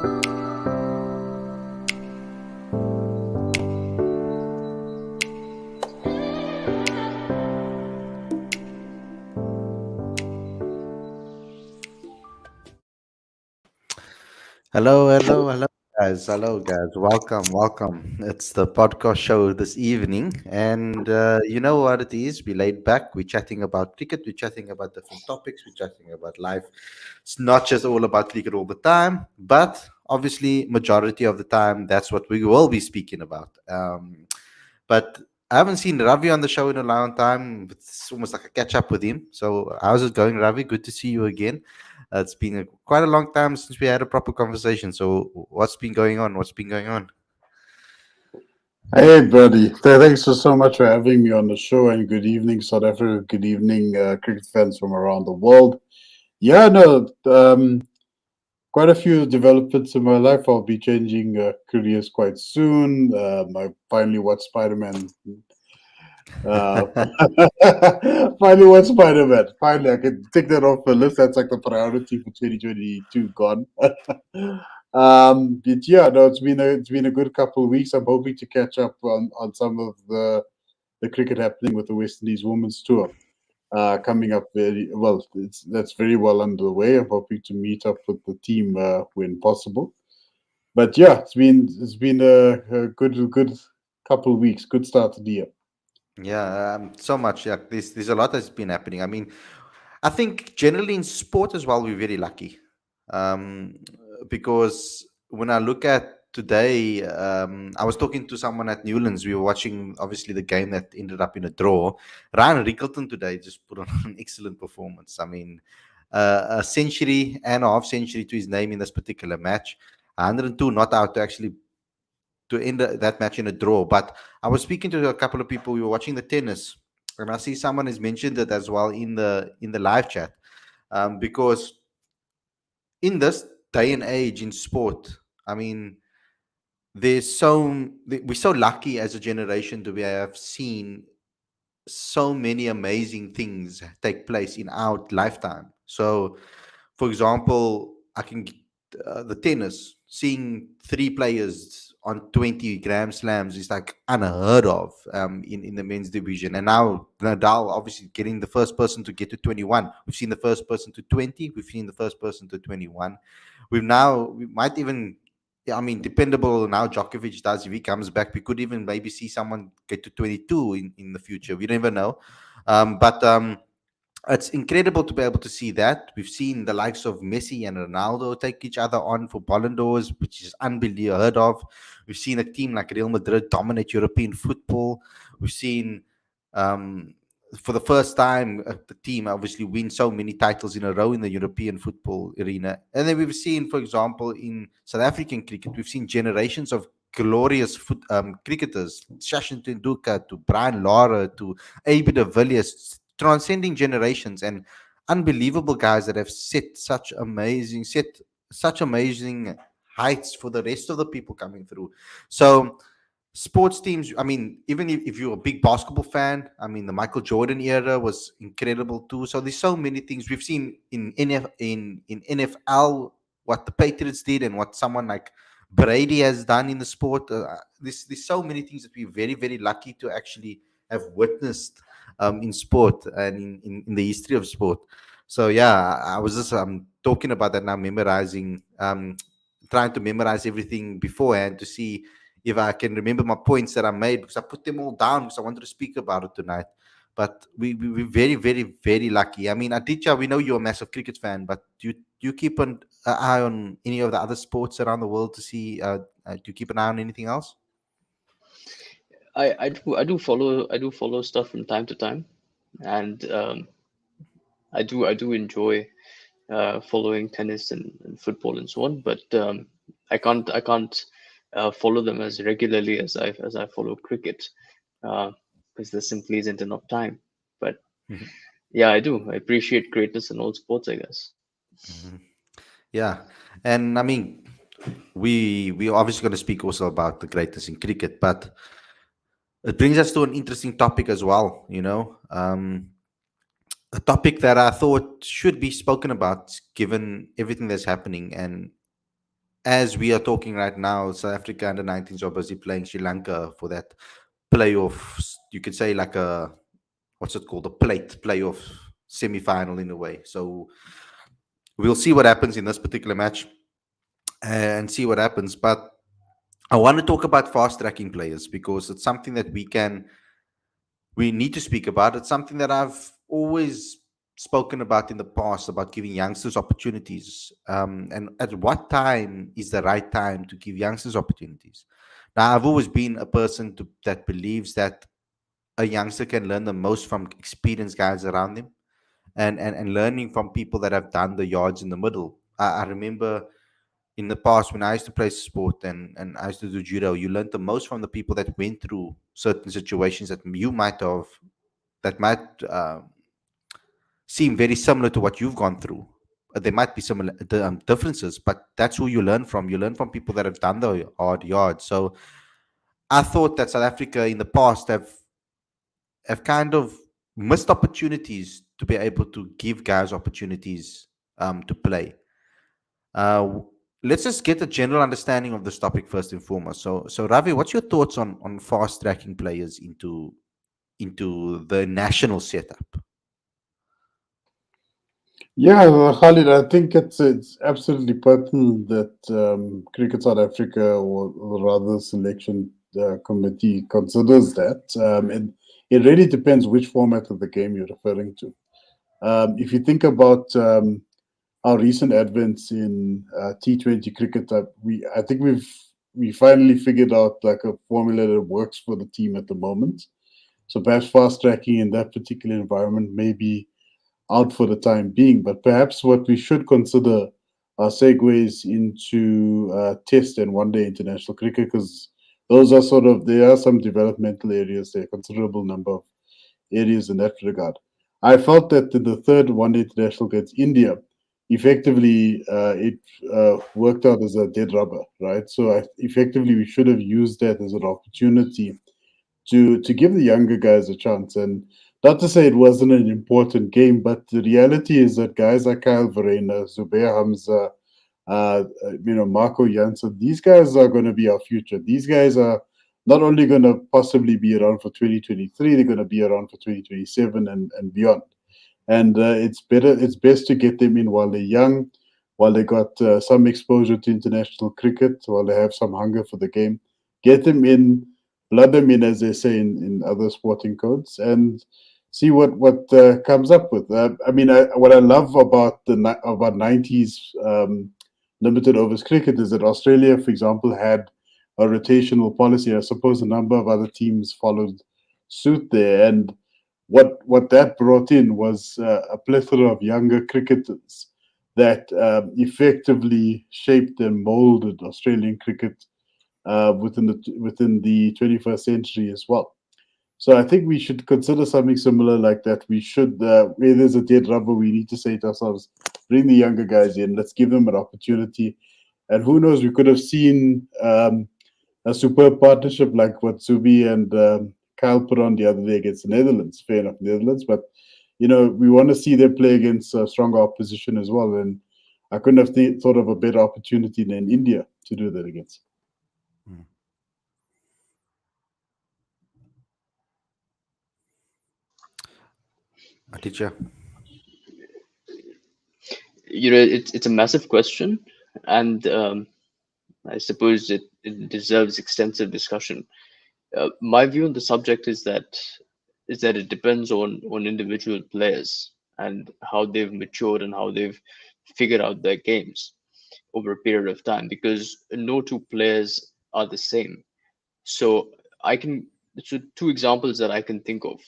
Hello, guys. Hello, guys. Welcome. It's the podcast show this evening, and you know what it is. We laid back. We're chatting about cricket. We're chatting about different topics. We're chatting about life. It's not just all about cricket all the time, but obviously, majority of the time, that's what we will be speaking about. But I haven't seen Ravi on the show in a long time. It's almost like a catch up with him. So, how's it going, Ravi? Good to see you again. It's been quite a long time since we had a proper conversation. So, what's been going on? What's been going on? Hey, buddy. Thanks so much for having me on the show, and good evening, South Africa. Good evening, cricket fans from around the world. Yeah, no, quite a few developments in my life. I'll be changing careers quite soon. I finally watched Spider Man. Uh, finally watched Spider Man. Finally, I can take that off the list. That's like the priority for 2022 gone. But yeah, no, it's been a good couple of weeks. I'm hoping to catch up on some of the cricket happening with the West Indies Women's Tour coming up very well. That's very well underway. I'm hoping to meet up with the team when possible. But yeah, it's been a good couple of weeks. Good start to the year. Yeah, so much. Yeah, there's a lot that's been happening. I mean, I think generally in sport as well, we're very lucky, um, because when I look at today, I was talking to someone at Newlands. We were watching obviously the game that ended up in a draw. Ryan Rickleton today just put on an excellent performance. I mean, a century and a half century to his name in this particular match. 102 not out to actually to end that match in a draw. But I was speaking to a couple of people. We were watching the tennis, and I see someone has mentioned it as well in the live chat, because in this day and age in sport, I mean, we're so lucky as a generation to be have seen so many amazing things take place in our lifetime. So, for example, the tennis, seeing three players on 20 Grand Slams is like unheard of in the men's division. And now Nadal obviously getting the first person to get to 21. We've seen the first person to 20. We've seen the first person to 21. We might even, yeah, I mean, dependable now Djokovic does. If he comes back, we could even maybe see someone get to 22 in the future. We never know. But it's incredible to be able to see that. We've seen the likes of Messi and Ronaldo take each other on for Ballon d'Ors, which is unbelievable heard of. We've seen a team like Real Madrid dominate European football. We've seen, um, for the first time, the team obviously win so many titles in a row in the European football arena. And then we've seen, for example, in South African cricket, we've seen generations of glorious cricketers, Sachin Tendulkar to Brian Lara to AB de Villiers, transcending generations and unbelievable guys that have set such amazing heights for the rest of the people coming through. So sports teams, I mean, even if you're a big basketball fan, I mean, the Michael Jordan era was incredible too. So there's so many things we've seen in NFL, what the Patriots did and what someone like Brady has done in the sport. There's so many things that we're very, very lucky to actually have witnessed in sport and in the history of sport. So yeah, I was just talking about that now, memorizing, trying to memorize everything beforehand to see if I can remember my points that I made, because I put them all down because I wanted to speak about it tonight. But we're very, very, very lucky. I mean, Aditya, we know you're a massive cricket fan, but do you keep an eye on any of the other sports around the world to see? Do you keep an eye on anything else? I do follow stuff from time to time, and I do enjoy following tennis and football and so on. But I can't follow them as regularly as I follow cricket, because there simply isn't enough time. But Mhm. yeah, I do. I appreciate greatness in all sports, I guess. Mhm. Yeah, and I mean, we obviously going to speak also about the greatness in cricket, but it brings us to an interesting topic as well. A topic that I thought should be spoken about given everything that's happening, and as we are talking right now, South Africa under 19s are busy playing Sri Lanka for that playoff. You could say like a, what's it called, a plate playoff semi-final in a way. So we'll see what happens in this particular match and see what happens. But I want to talk about fast tracking players because it's something that we need to speak about. It's something that I've always spoken about in the past about giving youngsters opportunities. And at what time is the right time to give youngsters opportunities? Now, I've always been a person that believes that a youngster can learn the most from experienced guys around him and learning from people that have done the yards in the middle. I remember in the past when I used to play sport and I used to do judo, you learned the most from the people that went through certain situations that you might have that might seem very similar to what you've gone through. There might be similar differences, but that's who you learn from. You learn from people that have done the hard yards. So I thought that South Africa in the past have kind of missed opportunities to be able to give guys opportunities to play. Uh, let's just get a general understanding of this topic first and foremost. So Ravi, what's your thoughts on fast tracking players into the national setup? Yeah, well, Khalid, I think it's absolutely pertinent that Cricket South Africa, or rather selection committee, considers that. And it really depends which format of the game you're referring to. If you think about our recent advents in T20 cricket, I think we finally figured out like a formula that works for the team at the moment. So perhaps fast tracking in that particular environment may be out for the time being. But perhaps what we should consider are segues into Test and One Day international cricket, because those are sort of, there are some developmental areas, there are a considerable number of areas in that regard. I felt that in the third One Day international against India, effectively it worked out as a dead rubber, right? So effectively we should have used that as an opportunity to give the younger guys a chance. And not to say it wasn't an important game, but the reality is that guys like Kyle Verreynne, Zubair Hamza, Marco Janssen, these guys are going to be our future. These guys are not only going to possibly be around for 2023, they're going to be around for 2027 and beyond. And it's best to get them in while they're young, while they got some exposure to international cricket, while they have some hunger for the game. Get them in, blood them in, as they say in other sporting codes, and see what comes up with. What I love about about 90s limited overs cricket is that Australia, for example, had a rotational policy. I suppose a number of other teams followed suit there, and what that brought in was a plethora of younger cricketers that effectively shaped and molded Australian cricket within the 21st century as well. So I think we should consider something similar like that. We should, where there's a dead rubber, we need to say to ourselves, bring the younger guys in, let's give them an opportunity. And who knows, we could have seen a superb partnership like what Zubi and Kyle put on the other day against the Netherlands. Fair enough, Netherlands, but we want to see them play against stronger opposition as well. And I couldn't have thought of a better opportunity than India to do that against. Hmm. Aditya? It's a massive question, and I suppose it deserves extensive discussion. My view on the subject is that it depends on individual players and how they've matured and how they've figured out their games over a period of time, because no two players are the same. So I can so two examples that I can think of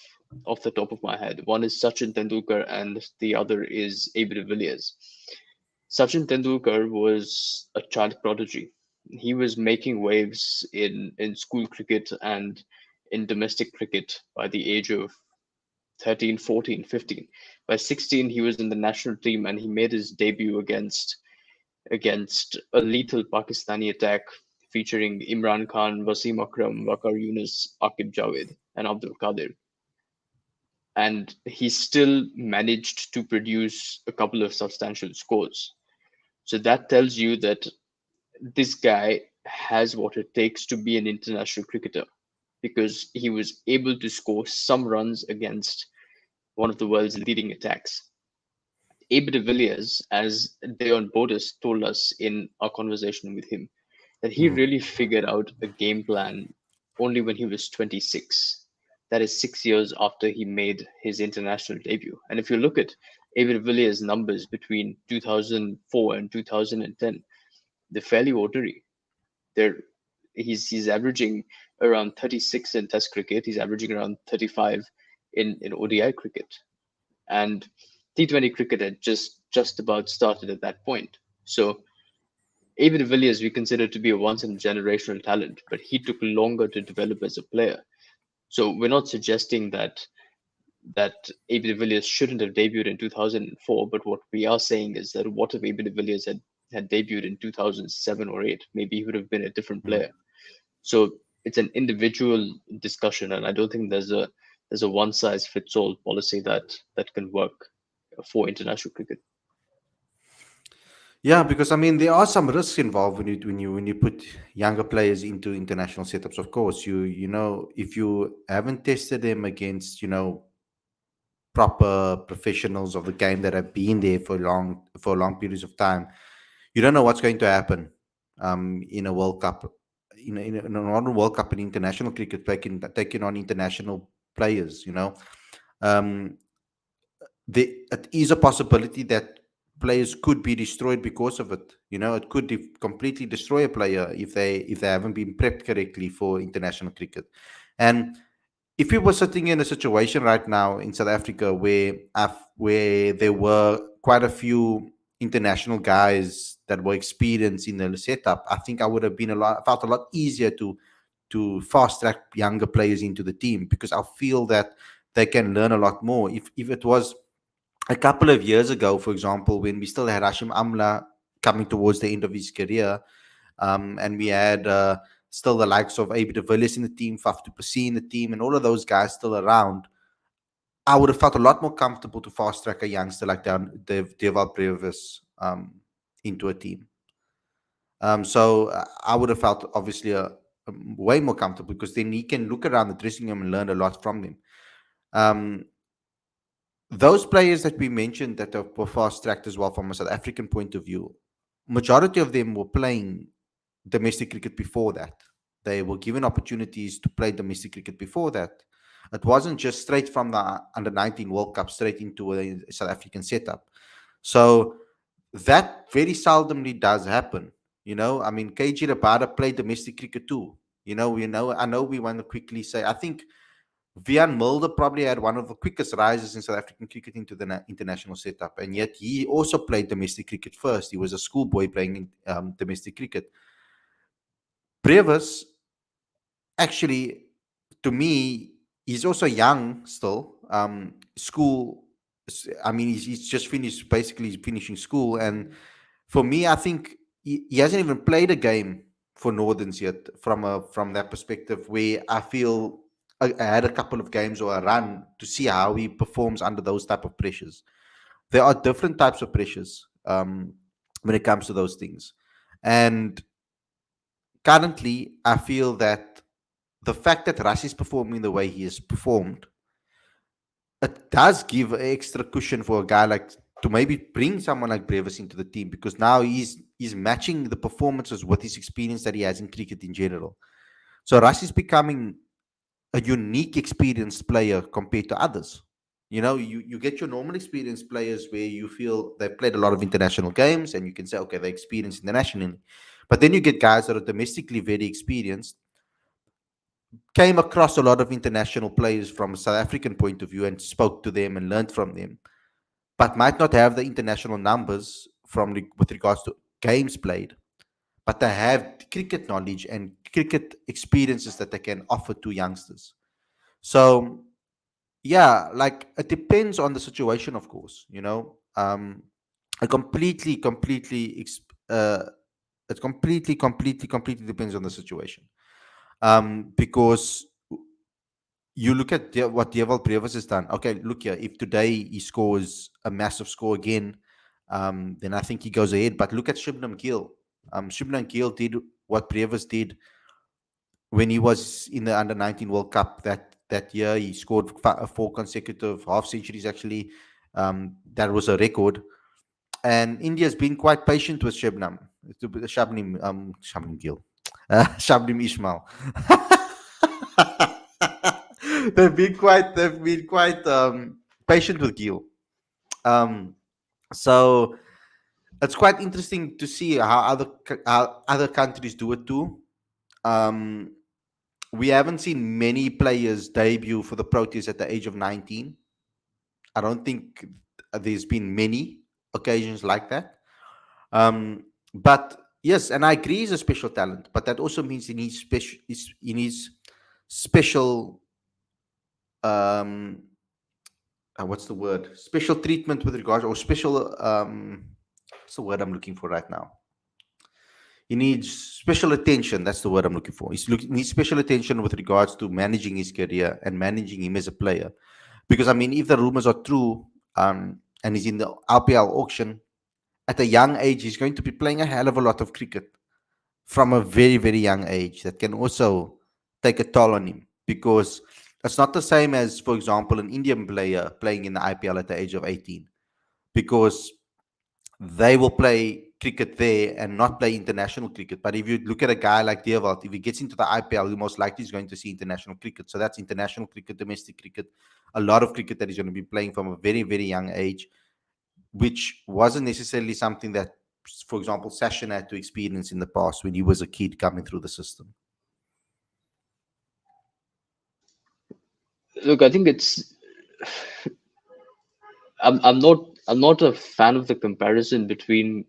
off the top of my head. One is Sachin Tendulkar and the other is AB de Villiers. Sachin Tendulkar was a child prodigy. He was making waves in school cricket and in domestic cricket by the age of 13, 14, 15. By 16, he was in the national team and he made his debut against a lethal Pakistani attack featuring Imran Khan, Wasim Akram, Waqar Yunus, Akib Javed, and Abdul Qadir. And he still managed to produce a couple of substantial scores. So that tells you that this guy has what it takes to be an international cricketer because he was able to score some runs against one of the world's leading attacks. Abe de Villiers, as Deon Bodis told us in our conversation with him, that he Mm. really figured out a game plan only when he was 26. That is 6 years after he made his international debut. And if you look at Abe de Villiers' numbers between 2004 and 2010, they're fairly ordinary. They're he's averaging around 36 in Test cricket. He's averaging around 35 in ODI cricket, and T20 cricket had just about started at that point. So Abe de Villiers we consider to be a once in a generational talent, but he took longer to develop as a player. So we're not suggesting that Abe de Villiers shouldn't have debuted in 2004, but what we are saying is that what if Abe de Villiers had debuted in 2007 or 8? Maybe he would have been a different Mm. player. So it's an individual discussion, and I don't think there's a one size fits all policy that can work for international cricket. Yeah, because I mean there are some risks involved when you put younger players into international setups. Of course, you know if you haven't tested them against proper professionals of the game that have been there for long periods of time, you don't know what's going to happen in a World Cup, not a World Cup in international cricket, taking on international players. Um, it is a possibility that players could be destroyed because of it. It could completely destroy a player if they haven't been prepped correctly for international cricket. And if we were sitting in a situation right now in South Africa where there were quite a few international guys that were experienced in the setup, I think I would have felt a lot easier to fast track younger players into the team, because I feel that they can learn a lot more. If it was a couple of years ago, for example, when we still had Hashim Amla coming towards the end of his career, and we had still the likes of Abe de Villiers in the team, Faf du Plessis in the team, and all of those guys still around, I would have felt a lot more comfortable to fast track a youngster like Deval Brevis into a team. So I would have felt obviously way more comfortable, because then he can look around the dressing room and learn a lot from them. Um, those players that we mentioned that were fast tracked as well from a South African point of view, majority of them were playing domestic cricket before that. They were given opportunities to play domestic cricket before that. It wasn't just straight from the under 19 World Cup straight into a South African setup. So that very seldomly does happen. I mean, KG Rabada played domestic cricket too. I know we want to quickly say, I think Vian Mulder probably had one of the quickest rises in South African cricket into the international setup, and yet he also played domestic cricket first. He was a schoolboy playing in domestic cricket. Brevis, actually, to me, he's also young still. I mean, he's just finished, basically, he's finishing school. And for me, I think he hasn't even played a game for Northerns yet from that perspective, where I feel I had a couple of games or a run to see how he performs under those type of pressures. There are different types of pressures when it comes to those things. And currently, I feel that the fact that Russ is performing the way he has performed, it does give an extra cushion for a guy like to maybe bring someone like Brevis into the team, because now he's matching the performances with his experience that he has in cricket in general. So Russ is becoming a unique experienced player compared to others. You get your normal experienced players where you feel they've played a lot of international games and you can say, okay, they're experienced internationally. But then you get guys that are domestically very experienced, came across a lot of international players from a South African point of view and spoke to them and learned from them, but might not have the international numbers with regards to games played, but they have cricket knowledge and cricket experiences that they can offer to youngsters. So yeah, like it depends on the situation, of course. It uh, completely depends on the situation. Because you look at what Deval Brevis has done. Okay, look here. If today he scores a massive score again, then I think he goes ahead. But look at Shubnam Gill. Shubman Gill did what Brevis did when he was in the under 19 World Cup that year. He scored four consecutive half centuries. Actually, that was a record. And India's been quite patient with Shabnim Gill, Shabnim Ismail. They've been quite patient with Gill. Um, so it's quite interesting to see how other countries do it too. Um, we haven't seen many players debut for the Proteas at the age of 19. I don't think there's been many occasions like that. But yes, and I agree he's a special talent, but that also means he needs special um what's the word? Special treatment with regards, or special what's the word I'm looking for right now? He needs special attention. That's the word I'm looking for. Needs special attention with regards to managing his career and managing him as a player. Because I mean, if the rumors are true, and he's in the RPL auction at a young age, he's going to be playing a hell of a lot of cricket from a very, very young age. That can also take a toll on him, because it's not the same as, for example, an Indian player playing in the IPL at the age of 18, because they will play cricket there and not play international cricket. But if you look at a guy like Dewald, if he gets into the IPL, he most likely is going to see international cricket. So that's international cricket, domestic cricket, a lot of cricket that he's going to be playing from a very, very young age, which wasn't necessarily something that, for example, Sachin had to experience in the past when he was a kid coming through the system. Look, I think it's I'm not a fan of the comparison between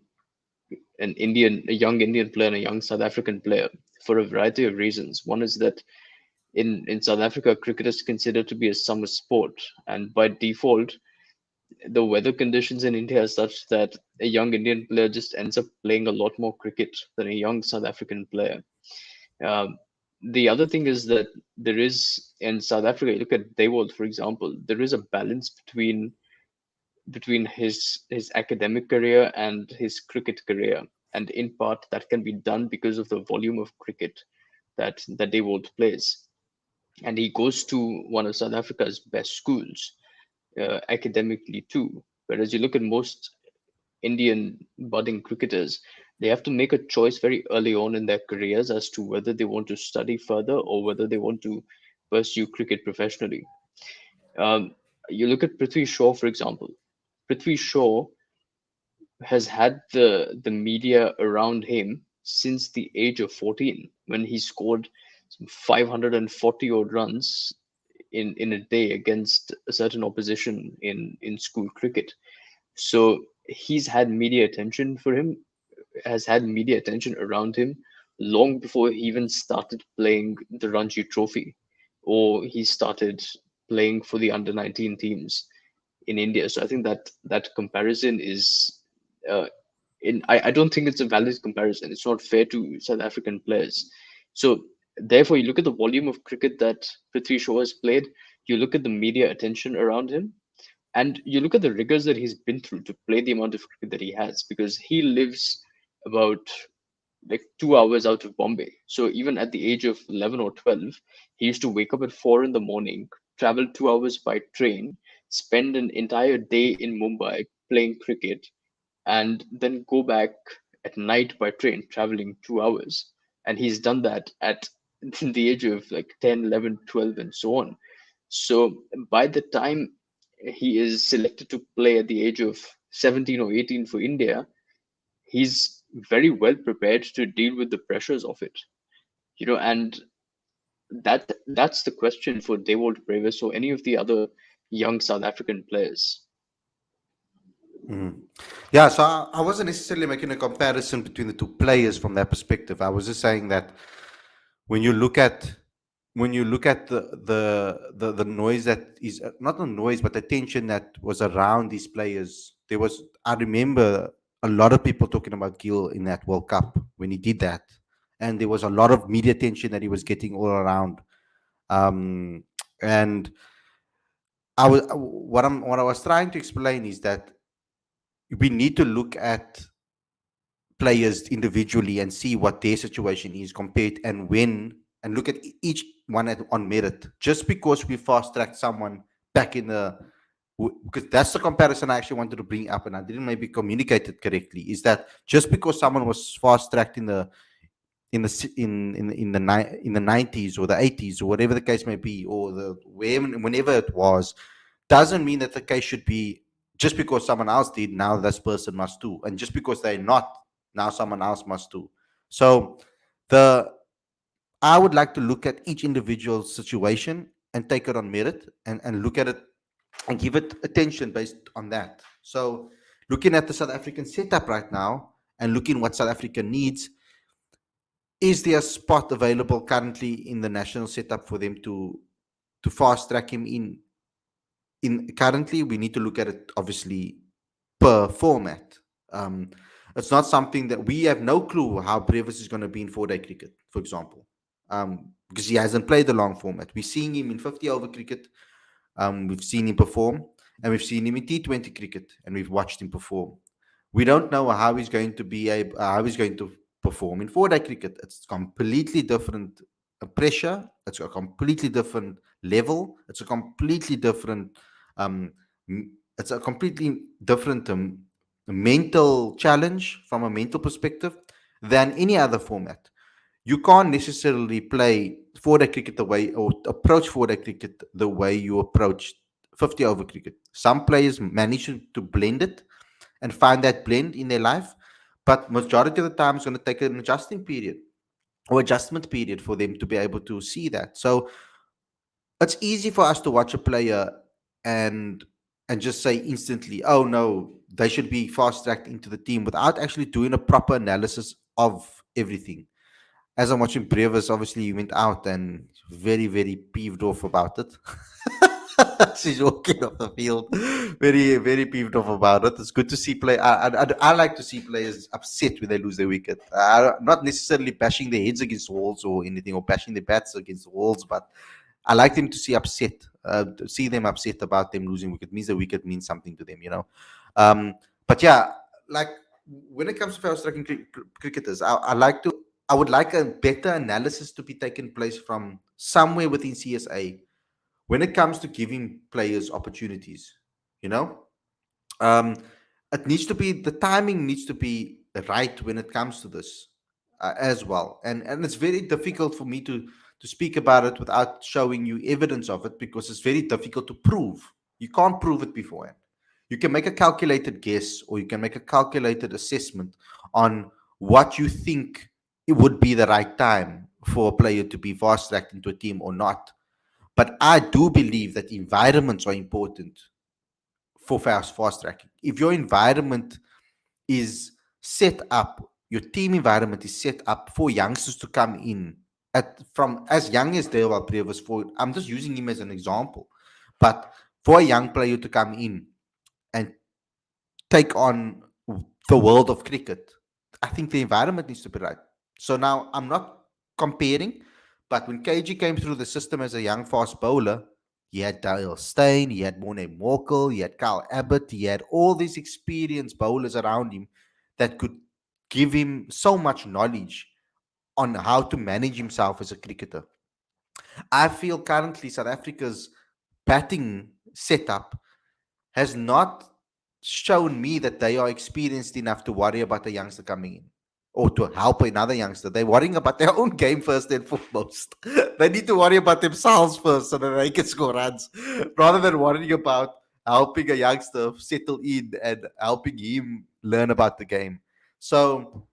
a young Indian player and a young South African player for a variety of reasons. One is that in South Africa, cricket is considered to be a summer sport, and by default, the weather conditions in India are such that a young Indian player just ends up playing a lot more cricket than a young South African player. Um, the other thing is that there is in South Africa, you look at Dewald, for example, there is a balance between his academic career and his cricket career, and in part that can be done because of the volume of cricket that Dewald plays, and he goes to one of South Africa's best schools academically too. Whereas you look at most Indian budding cricketers, they have to make a choice very early on in their careers as to whether they want to study further or whether they want to pursue cricket professionally. Um, you look at Prithvi Shaw, for example. Prithvi Shaw has had the media around him since the age of 14, when he scored some 540 odd runs in a day against a certain opposition in school cricket. So he's had media attention for him, has had media attention around him long before he even started playing the Ranji Trophy, or he started playing for the under 19 teams in India. So I think that comparison is uh, I don't think it's a valid comparison. It's not fair to South African players. So therefore, you look at the volume of cricket that Prithvi Shaw has played, you look at the media attention around him, and you look at the rigors that he's been through to play the amount of cricket that he has, because he lives about like 2 hours out of Bombay. So even at the age of 11 or 12, he used to wake up at 4 in the morning, travel 2 hours by train, spend an entire day in Mumbai playing cricket, and then go back at night by train, traveling 2 hours. And he's done that at the age of like 10, 11, 12, and so on. So by the time he is selected to play at the age of 17 or 18 for India, he's very well prepared to deal with the pressures of it. And that's the question for Dewald Brevis or any of the other young South African players. Mhm. Yeah, so I wasn't necessarily making a comparison between the two players from that perspective. I was just saying that when you look at the noise that is not the noise, but the tension that was around these players, there was, I remember a lot of people talking about Gill in that World Cup when he did that, and there was a lot of media attention that he was getting all around. And what I was trying to explain is that we need to look at players individually and see what their situation is compared and look at each one on merit. Just because we fast tracked someone back in because that's the comparison I actually wanted to bring up, and I didn't maybe communicate it correctly. Is that just because someone was fast tracked in the 90s or the 80s or whatever the case may be, or whenever it was, doesn't mean that the case should be just because someone else did, now this person must do, and just because they're not, now someone else must do. So the I would like to look at each individual situation and take it on merit, and look at it and give it attention based on that. So looking at the South African setup right now and looking what South Africa needs, is there a spot available currently in the national setup for them to fast track him in currently? We need to look at it obviously per format. Um, it's not something that we have no clue how Brevis is going to be in 4-day cricket, for example, because he hasn't played the long format. We're seeing him in 50 over cricket. We've seen him perform, and we've seen him in T20 cricket, and we've watched him perform. We don't know how he's going to how he's going to perform in 4-day cricket. It's completely different pressure. It's a completely different level. It's a completely different. Um, it's a completely different mental challenge from a mental perspective than any other format. You can't necessarily play 4-day cricket the way, or approach 4-day cricket the way you approach 50 over cricket. Some players manage to blend it and find that blend in their life, but majority of the time it's going to take an adjusting period or adjustment period for them to be able to see that. So it's easy for us to watch a player and just say instantly, oh no, they should be fast tracked into the team, without actually doing a proper analysis of everything. As I'm watching Brevis, obviously he went out and very, very peeved off about it. She's walking off the field, very, very peeved off about it. It's good to see I like to see players upset when they lose their wicket. Not necessarily bashing their heads against walls or anything, or bashing their bats against the walls, but I like them to see upset, to see them upset about them losing wicket. It means the wicket means something to them, you know. But yeah, like when it comes to fast tracking cricketers, I would like a better analysis to be taken place from somewhere within CSA when it comes to giving players opportunities. You know, um, it needs to be, the timing needs to be right when it comes to this as well, and it's very difficult for me to speak about it without showing you evidence of it, because it's very difficult to prove. You can't prove it beforehand. You can make a calculated guess, or you can make a calculated assessment on what you think it would be the right time for a player to be fast tracked into a team or not. But I do believe that environments are important for fast tracking. If your environment is set up, your team environment is set up for youngsters to come in at from as young as Dewal Previous, for I'm just using him as an example, but for a young player to come in and take on the world of cricket, I think the environment needs to be right. So now I'm not comparing, but when KG came through the system as a young fast bowler, he had Dale Steyn, he had Morne Morkel, he had Kyle Abbott, he had all these experienced bowlers around him that could give him so much knowledge on how to manage himself as a cricketer. I feel currently South Africa's batting setup has not shown me that they are experienced enough to worry about a youngster coming in or to help another youngster. They're worrying about their own game first and foremost. They need to worry about themselves first so that they can score runs, rather than worrying about helping a youngster settle in and helping him learn about the game. So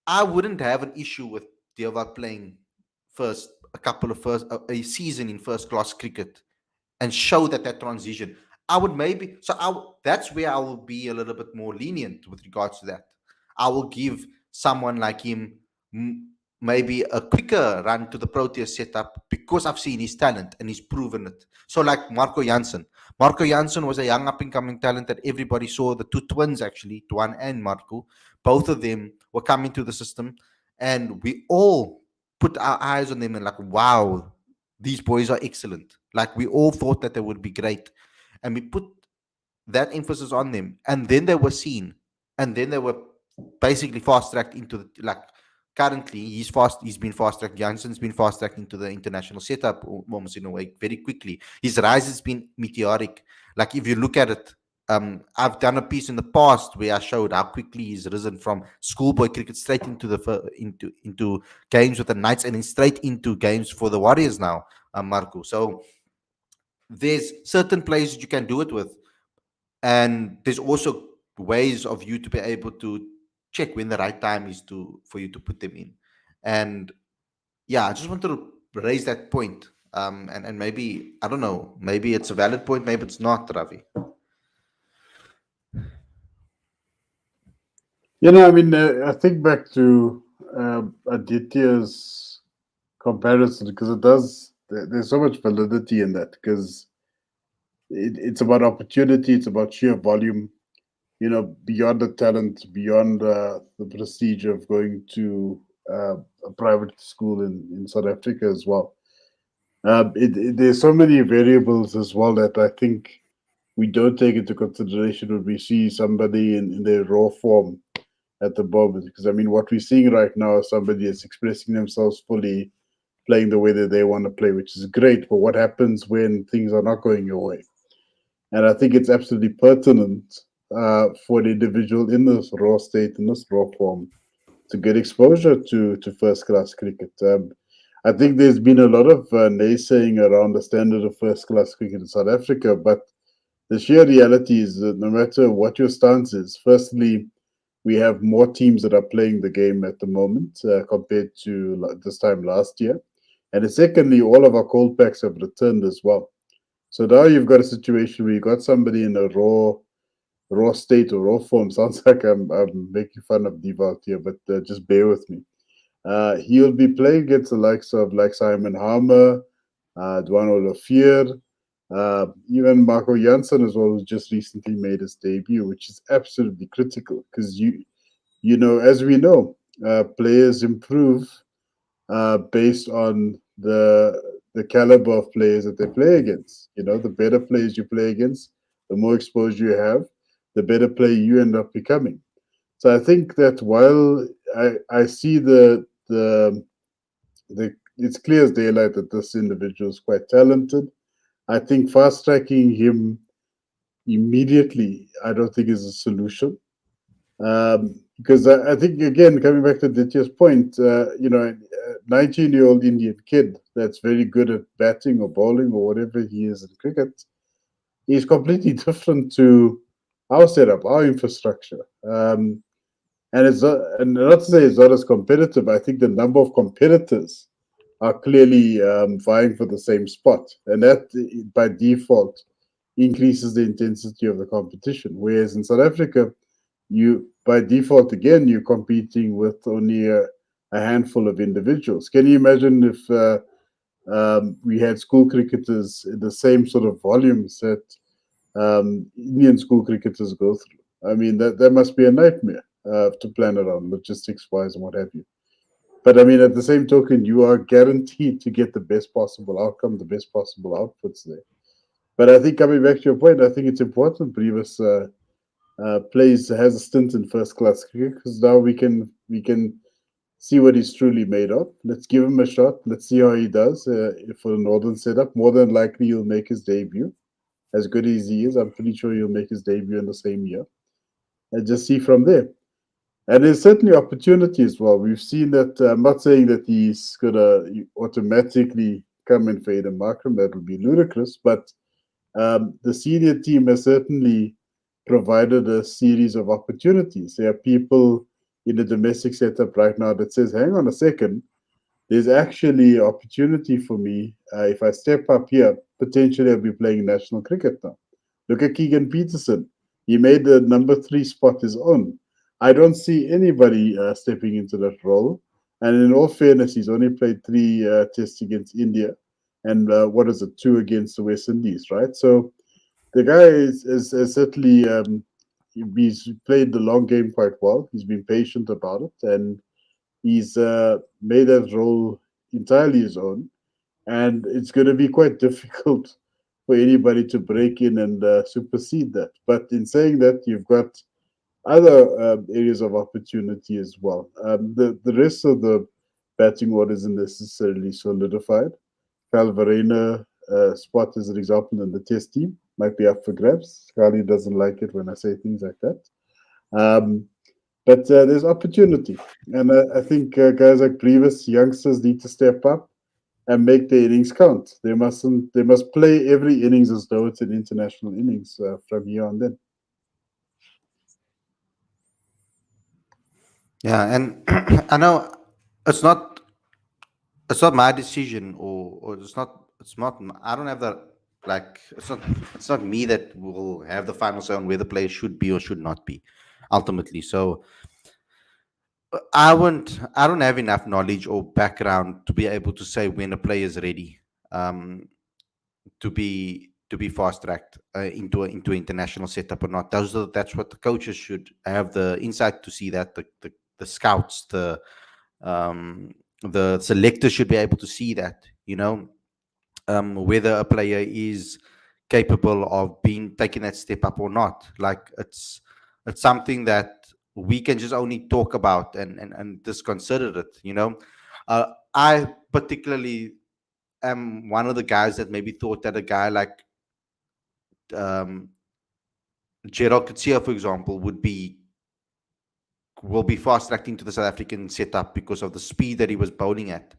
I wouldn't have an issue with Dewar playing first a season in first class cricket and show that transition. I would maybe that's where I will be a little bit more lenient with regards to that. I will give someone like him maybe a quicker run to the Proteas setup because I've seen his talent and he's proven it. So like Marco Jansen. Marco Jansen was a young up and coming talent that everybody saw. The two twins actually, Tuan and Marco, both of them were coming to the system, and we all put our eyes on them and like, wow, these boys are excellent. Like we all thought that they would be great, and we put that emphasis on them, and then they were seen, and then they were basically fast tracked into the, like, currently he's been fast tracked. Janssen's been fast tracked into the international setup almost in a way very quickly. His rise has been meteoric. Like, if you look at it, I've done a piece in the past where I showed how quickly he's risen from schoolboy cricket straight into into games with the Knights, and then straight into games for the Warriors now, Marco. So there's certain places you can do it with, and there's also ways of you to be able to check when the right time is to for you to put them in. And yeah, I just wanted to raise that point. And maybe, I don't know, maybe it's a valid point, maybe it's not, Ravi. I mean, I think back to Aditya's comparison because there's so much validity in that because it's about opportunity, it's about sheer volume, beyond the talent, beyond the prestige of going to a private school in South Africa as well. There's so many variables as well that I think we don't take into consideration when we see somebody in their raw form at the moment. Because I mean, what we're seeing right now is somebody is expressing themselves fully, playing the way that they want to play, which is great. But what happens when things are not going your way? And I think it's absolutely pertinent for an individual in this raw state, in this raw form, to get exposure to first class cricket. I think there's been a lot of naysaying around the standard of first class cricket in South Africa, but the sheer reality is that no matter what your stance is, firstly, we have more teams that are playing the game at the moment compared to this time last year. And secondly, all of our cold packs have returned as well. So now you've got a situation where you've got somebody in a raw state or raw form. Sounds like I'm making fun of Devout here, but just bear with me. He'll be playing against the likes of like Simon Harmer, Dwan Olafir, even Marco Janssen as well, who just recently made his debut, which is absolutely critical because as we know, players improve based on the caliber of players that they play against. The better players you play against, the more exposure you have, the better player you end up becoming. So I think that while I see the it's clear as daylight that this individual is quite talented, I think fast tracking him immediately, I don't think is a solution. Because I think again, coming back to Ditya's point, a 19-year-old Indian kid that's very good at batting or bowling or whatever he is in cricket is completely different to our setup, our infrastructure. And not to say it's not as competitive. I think the number of competitors are clearly vying for the same spot, and that by default increases the intensity of the competition. Whereas in South Africa, you by default again you're competing with only a handful of individuals. Can you imagine if we had school cricketers in the same sort of volumes that Indian school cricketers go through? I mean, that must be a nightmare to plan around, logistics wise and what have you. But I mean, at the same token, you are guaranteed to get the best possible outcome, the best possible outputs there. But I think coming back to your point, I think it's important Previous plays has a stint in first class cricket because now we can see what he's truly made of. Let's give him a shot. Let's see how he does for the northern setup. More than likely, he'll make his debut. As good as he is, I'm pretty sure he'll make his debut in the same year, and just see from there. And there's certainly opportunity as well. We've seen that. I'm not saying that he's gonna automatically come and fade a Markram. That would be ludicrous. But the senior team has certainly provided a series of opportunities. There are people in the domestic setup right now that says, "Hang on a second, there's actually opportunity for me. If I step up here, potentially I'll be playing national cricket now." Look at Keegan Peterson. He made the number 3 spot his own. I don't see anybody stepping into that role. And in all fairness, he's only played 3 tests against India and what is it, 2 against the West Indies, right? So the guy is certainly he's played the long game quite well. He's been patient about it, and he's made that role entirely his own. And it's going to be quite difficult for anybody to break in and supersede that. But in saying that, you've got other areas of opportunity as well. The rest of the batting order isn't necessarily solidified. Calvarena spot, as an example, in the test team might be up for grabs. Khalid doesn't like it when I say things like that. Um, but there's opportunity. And I think guys like Brevis, youngsters need to step up and make their innings count. They must play every innings as though it's an international innings from here on then. Yeah, and I know it's not it's not my decision, or it's not I don't have the, like, it's not me that will have the final say on where the player should be or should not be ultimately. So I don't have enough knowledge or background to be able to say when a player is ready, um, to be fast tracked into international setup or not. That's what the coaches should have the insight to see, that the scouts, um, the selectors should be able to see that, whether a player is capable of being taking that step up or not. Like, it's something that we can just only talk about and just consider it. I particularly am one of the guys that maybe thought that a guy like um, Gerald Kutsia, for example, will be fast tracked into the South African setup because of the speed that he was bowling at.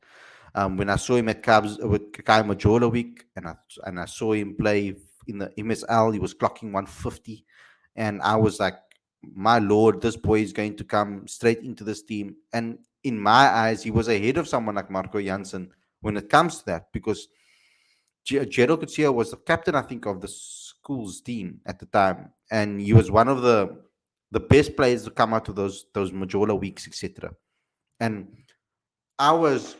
When I saw him at Cubs with Kai Majola week, and I saw him play in the MSL, he was clocking 150, and I was like, my lord, this boy is going to come straight into this team. And in my eyes, he was ahead of someone like Marco Janssen when it comes to that, because Jero Kutsia was the captain, I think, of the school's team at the time, and he was one of the best players to come out of those Majola weeks, etc. And I was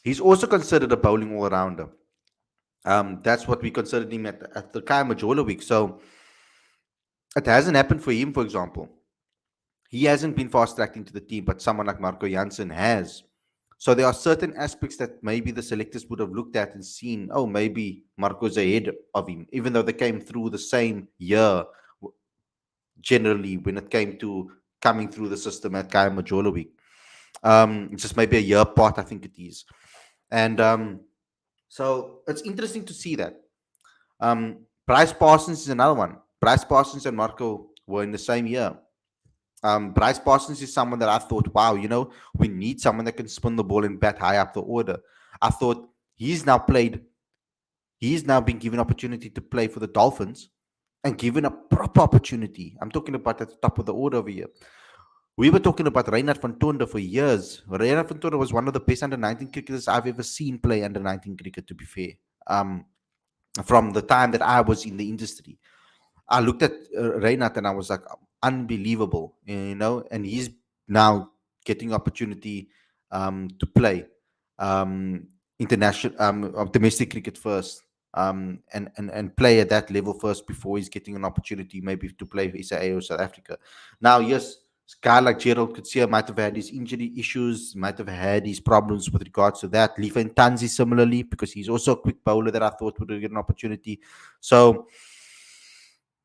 he's also considered a bowling all rounder. That's what we considered him at the Kai Majola week. So it hasn't happened for him, for example. He hasn't been fast tracked into the team, but someone like Marco Janssen has. So there are certain aspects that maybe the selectors would have looked at and seen, oh, maybe Marco's ahead of him, even though they came through the same year, generally, when it came to coming through the system at Kai Majola week. Just maybe a year apart, I think it is. And so it's interesting to see that. Bryce Parsons is another one. Bryce Parsons and Marco were in the same year. Bryce Parsons is someone that I thought, wow, we need someone that can spin the ball and bat high up the order. I thought he's now been given opportunity to play for the Dolphins, and given a proper opportunity. I'm talking about at the top of the order over here. We were talking about Reinhard van Tonder for years. Reinhard van Tonder was one of the best under 19 cricketers I've ever seen play under 19 cricket, to be fair. From the time that I was in the industry, I looked at Reinhard and I was like, unbelievable, and he's now getting opportunity to play international, domestic cricket first, and play at that level first before he's getting an opportunity maybe to play for SAA or South Africa. Now, yes, a guy like Gerald Kutsia might have had his injury issues, might have had his problems with regards to that. Liefern Tanzi similarly, because he's also a quick bowler that I thought would get an opportunity. So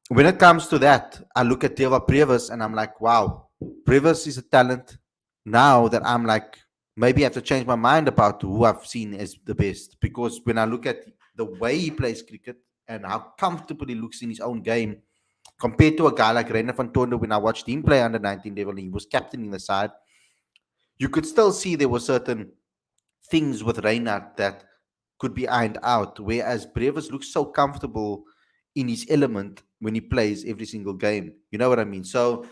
when it comes to that, I look at Deva Brevis and I'm like, wow, Brevis is a talent. Now that I'm like, maybe I have to change my mind about who I've seen as the best. Because when I look at the way he plays cricket and how comfortable he looks in his own game, compared to a guy like Reiner van Tonder, when I watched him play under 19 level and he was captaining the side, you could still see there were certain things with Reinhard that could be ironed out, whereas Brevis looks so comfortable in his element when he plays every single game. You know what I mean? So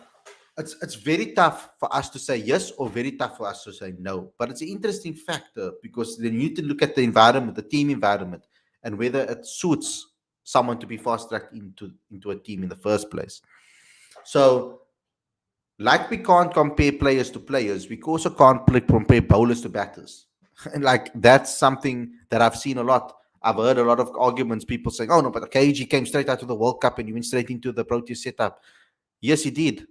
it's very tough for us to say yes or very tough for us to say no. But it's an interesting factor because then you need to look at the environment, the team environment, and whether it suits someone to be fast tracked into a team in the first place. So, like, we can't compare players to players, we also can't compare bowlers to batters. And like, that's something that I've seen a lot. I've heard a lot of arguments, people saying, oh no, but KG came straight out of the World Cup and he went straight into the Proteas setup. Yes, he did.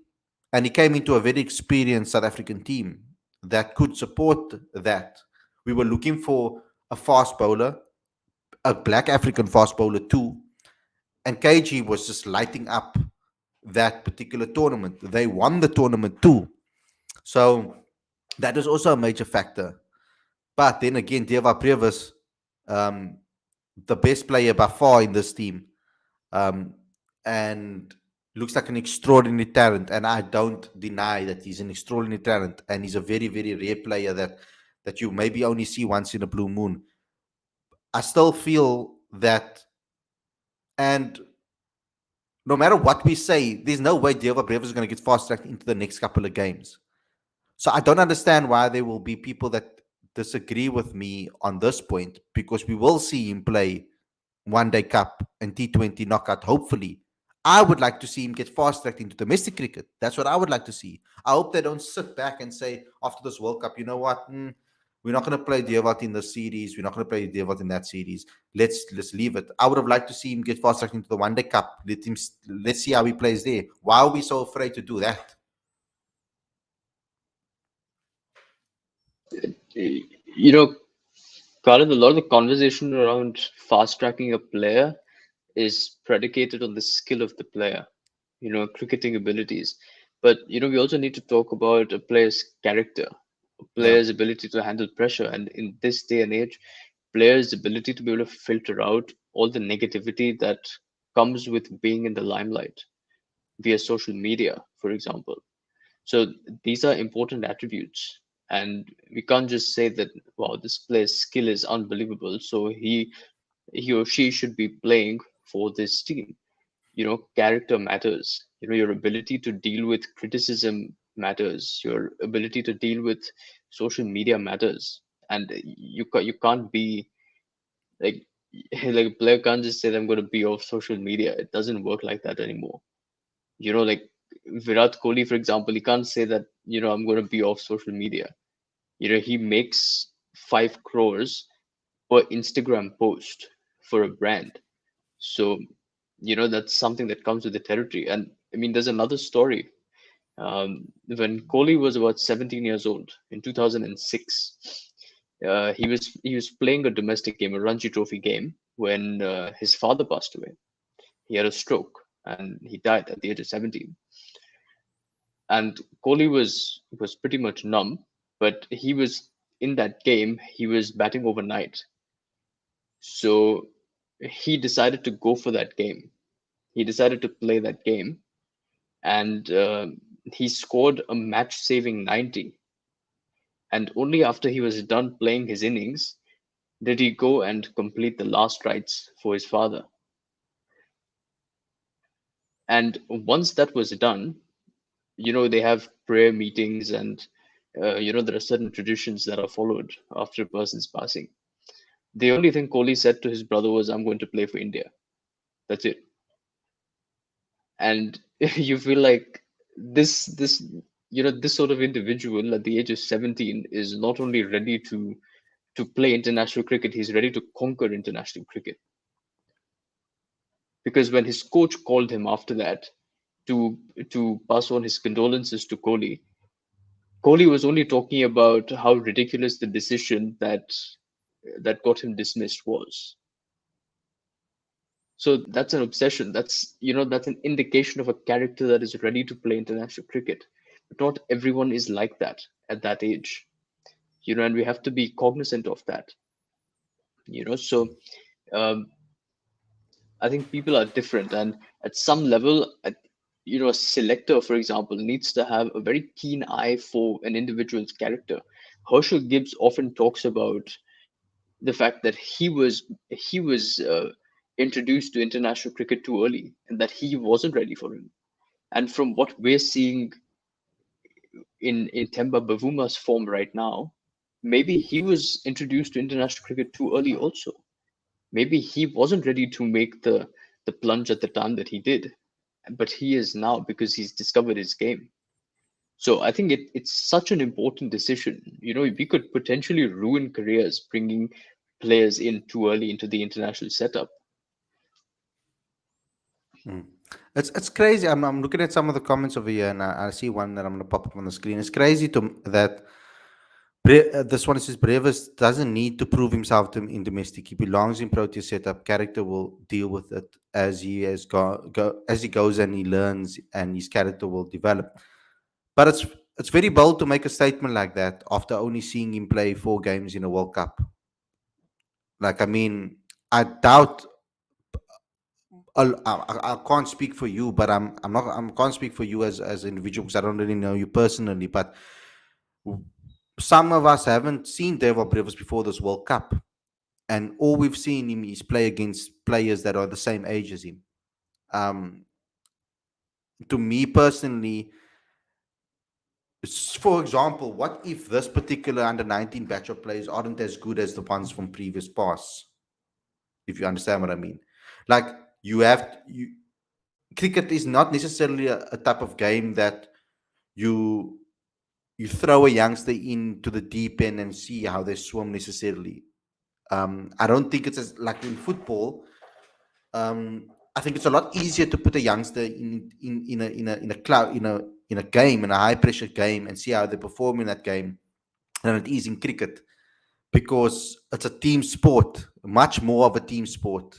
And he came into a very experienced South African team that could support that. We were looking for a fast bowler, a black African fast bowler too. And KG was just lighting up that particular tournament. They won the tournament too. So that is also a major factor. But then again, Deva Previs, um, the best player by far in this team, um, and looks like an extraordinary talent. And I don't deny that he's an extraordinary talent, and he's a very, very rare player that you maybe only see once in a blue moon. I still feel that, and no matter what we say, there's no way Deva Brevis is going to get fast tracked into the next couple of games. So I don't understand why there will be people that disagree with me on this point, because we will see him play One Day Cup and T20 knockout, hopefully. I would like to see him get fast tracked into domestic cricket. That's what I would like to see. I hope they don't sit back and say after this World Cup, you know what? We're not going to play Devat in the series. We're not going to play Devat in that series. Let's leave it. I would have liked to see him get fast tracked into the One Day Cup. Let's see how he plays there. Why are we so afraid to do that? You know, Khalid, a lot of the conversation around fast tracking a player is predicated on the skill of the player, cricketing abilities. But, we also need to talk about a player's character, a Yeah. player's ability to handle pressure. And in this day and age, players' ability to be able to filter out all the negativity that comes with being in the limelight via social media, for example. So these are important attributes. And we can't just say that, wow, this player's skill is unbelievable, so he or she should be playing for this team. Character matters. Your ability to deal with criticism matters. Your ability to deal with social media matters. And you can't be like like a player can't just say that I'm going to be off social media. It doesn't work like that anymore. Like Virat Kohli, for example, he can't say that I'm going to be off social media. He makes 5 crores per Instagram post for a brand. So, that's something that comes with the territory. And I mean, there's another story. When Kohli was about 17 years old in 2006, he was playing a domestic game, a Ranji Trophy game, when his father passed away. He had a stroke and he died at the age of 17. And Kohli was pretty much numb, but he was in that game. He was batting overnight, so he decided to go for that game. He decided to play that game, and he scored a match-saving 90. And only after he was done playing his innings did he go and complete the last rites for his father. And once that was done, they have prayer meetings, and there are certain traditions that are followed after a person's passing. The only thing Kohli said to his brother was, I'm going to play for India. That's it. And you feel like this sort of individual at the age of 17 is not only ready to play international cricket, he's ready to conquer international cricket. Because when his coach called him after that to pass on his condolences to Kohli, Kohli was only talking about how ridiculous the decision that got him dismissed was. So that's an obsession. That's an indication of a character that is ready to play international cricket. But not everyone is like that at that age. And we have to be cognizant of that. So um, I think people are different, and at some level, a selector, for example, needs to have a very keen eye for an individual's character. Herschel Gibbs often talks about the fact that he was introduced to international cricket too early, and that he wasn't ready for it. And from what we're seeing in Temba Bavuma's form right now, maybe he was introduced to international cricket too early also. Maybe he wasn't ready to make the plunge at the time that he did, but he is now because he's discovered his game. So I think it's such an important decision. We could potentially ruin careers bringing players in too early into the international setup. Mm. It's crazy. I'm looking at some of the comments over here, and I see one that I'm going to pop up on the screen. It's crazy that This one says Brevis doesn't need to prove himself in domestic. He belongs in Proteas setup. Character will deal with it as as he goes and he learns, and his character will develop. But it's very bold to make a statement like that after only seeing him play 4 games in a World Cup. Like, I mean, I doubt. I can't speak for you, but I'm not. I can't speak for you as an individual because I don't really know you personally. But some of us haven't seen Deva Brevis before this World Cup, and all we've seen him is play against players that are the same age as him. Um, to me personally, for example, what if this particular under 19 batch of players aren't as good as the ones from previous past? If you understand what I mean, like cricket is not necessarily a type of game that you you throw a youngster into the deep end and see how they swim necessarily. I don't think it's as like in football. I think it's a lot easier to put a youngster in a cloud in a game in a high pressure game and see how they perform in that game than it is in cricket because it's a team sport, much more of a team sport,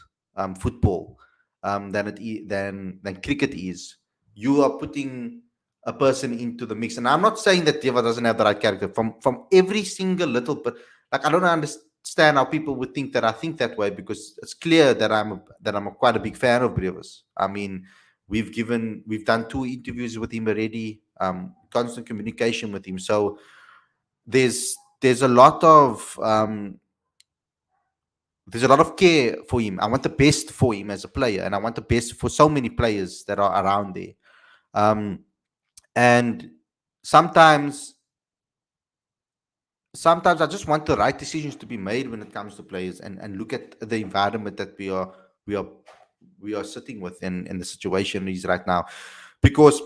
football, than cricket is. You are putting a person into the mix, and I'm not saying that Deva doesn't have the right character from every single little bit. Like I don't understand how people would think that I think that way because it's clear that I'm quite a big fan of Brevas. I mean, we've done 2 interviews with him already, constant communication with him, so there's a lot of care for him. I want the best for him as a player, and I want the best for so many players that are around there. Um, and sometimes, sometimes I just want the right decisions to be made when it comes to players, and look at the environment that we are we are sitting with in the situation he's right now, because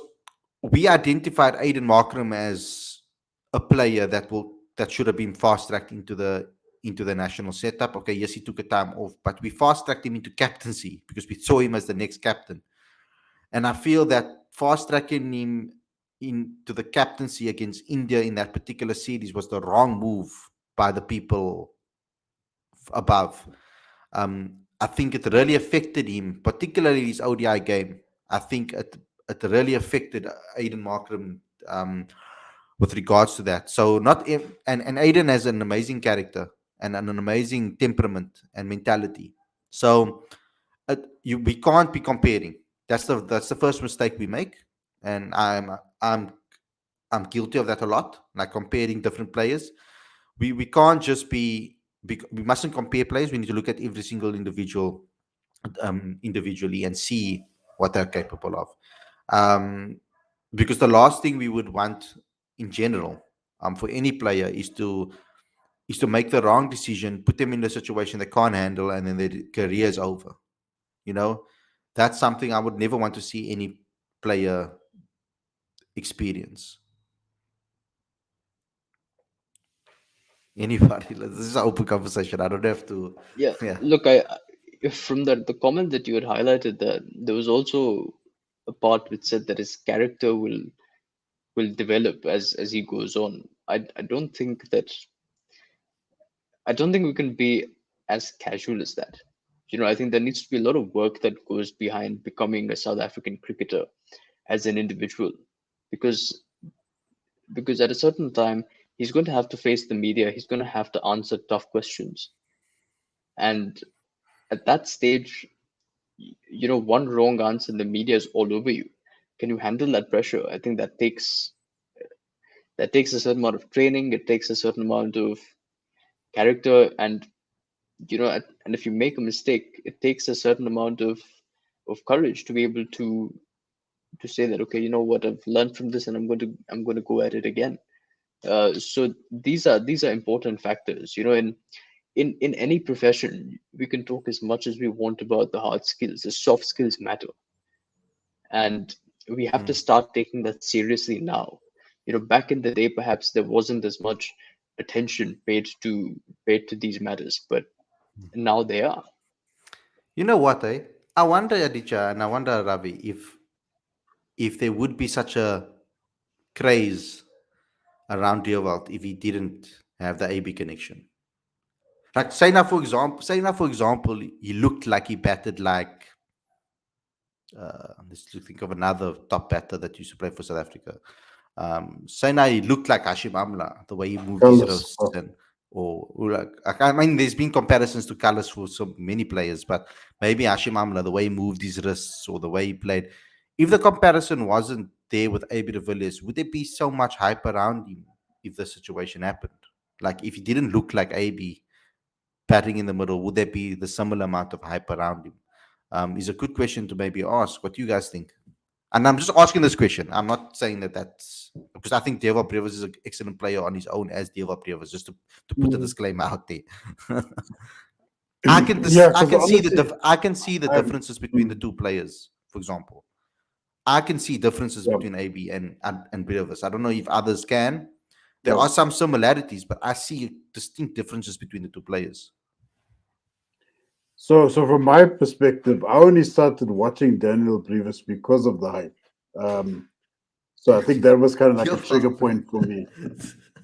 we identified Aiden Markram as a player that should have been fast tracked into the national setup. Okay, yes, he took a time off, but we fast tracked him into captaincy because we saw him as the next captain. And I feel that fast tracking him into the captaincy against India in that particular series was the wrong move by the people above. I think it really affected him, particularly his ODI game. I think it really affected Aiden Markram, with regards to that. So and Aiden has an amazing character and an amazing temperament and mentality. So we can't be comparing. That's the first mistake we make, and I'm I'm guilty of that a lot. Like comparing different players, we can't just we mustn't compare players. We need to look at every single individual, individually, and see what they're capable of. Um, because the last thing we would want in general, for any player is to make the wrong decision, put them in a situation they can't handle, and then their career is over. You know, that's something I would never want to see any player experience. Anybody, this is an open conversation. I don't have to. Yeah, Yeah. look, if from the comment that you had highlighted, that there was also a part which said that his character will develop as he goes on. I don't think we can be as casual as that. I think there needs to be a lot of work that goes behind becoming a South African cricketer as an individual, because at a certain time he's going to have to face the media. He's going to have to answer tough questions, and at that stage, one wrong answer and the media is all over you. Can you handle that pressure? I think that takes a certain amount of training. It takes a certain amount of character, and and if you make a mistake, it takes a certain amount of courage to be able to say that, okay, you know what, I've learned from this, and I'm going to go at it again. So these are important factors. In any profession, we can talk as much as we want about the hard skills. The soft skills matter, and we have to Mm. start taking that seriously now. Back in the day, perhaps there wasn't as much attention paid to these matters, but now they are. You know what, eh? I wonder, Aditya, and I wonder, Ravi, if there would be such a craze around Deerwald if he didn't have the AB connection. Like say now for example, he looked like he batted like let's think of another top batter that used to play for South Africa. Say now he looked like Hashim Amla, the way he moved his Carlos. wrists and or like I mean, there's been comparisons to Carlos for so many players, but maybe Hashim Amla, the way he moved his wrists or the way he played. If the comparison wasn't there with AB de Villiers, would there be so much hype around him if the situation happened? Like if he didn't look like AB batting in the middle, would there be the similar amount of hype around him? Is a good question to maybe ask. What do you guys think? And I'm just asking this question. I'm not saying that that's because I think Deva Previs is an excellent player on his own as Deva Previs, just to put a Mm. disclaimer out there. Yeah, I because can see honestly, I can see the I'm. differences between the Mm, two players. For example, I can see differences yeah. between AB and Previs. I don't know if others can. There Yeah. are some similarities, but I see distinct differences between the two players. So from my perspective, I only started watching Daniel Brevis because of the hype. Um, so I think that was kind of like a trigger point for me.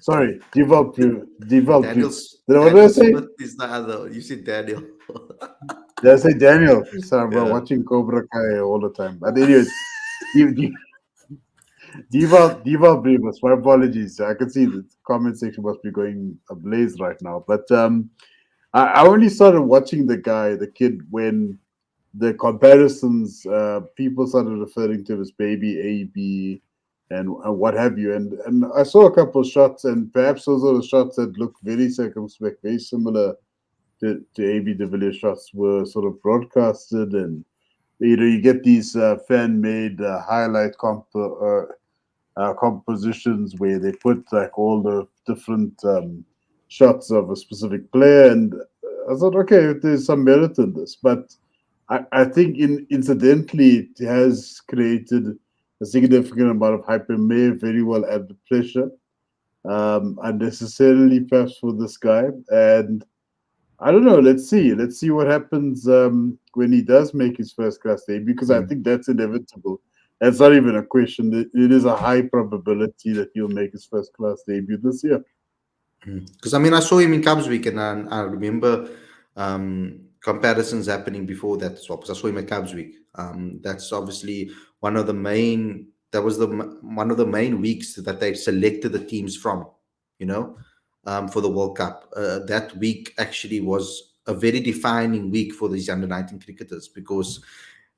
Sorry, Deval Brevis. What did I Daniel say? Smith is the other. You said Daniel. Did I say Daniel? So I'm Yeah. watching Cobra Kai all the time. But anyways, Deval Brevis. My apologies. I can see the comment section must be going ablaze right now. But I only started watching the kid, when the comparisons, people started referring to him as baby AB and what have you. And I saw a couple of shots, and perhaps those are the shots that look very circumspect, very similar to AB de Villiers shots were sort of broadcasted. And you get these fan made highlight compositions where they put like all the different shots of a specific player. And I thought, okay, there's some merit in this. But I think incidentally it has created a significant amount of hype and may very well add pressure unnecessarily, perhaps, for this guy. And I don't know. Let's see. Let's see what happens when he does make his first class debut, because I Mm. think that's inevitable. That's not even a question. It is a high probability that he'll make his first class debut this year. Because I mean, I saw him in Cubs week, and I remember comparisons happening before that as well. Because I saw him at Cubs week. That's obviously one of the main. That was one of the main weeks that they selected the teams from. You know, for the World Cup. That week actually was a very defining week for these under 19 cricketers because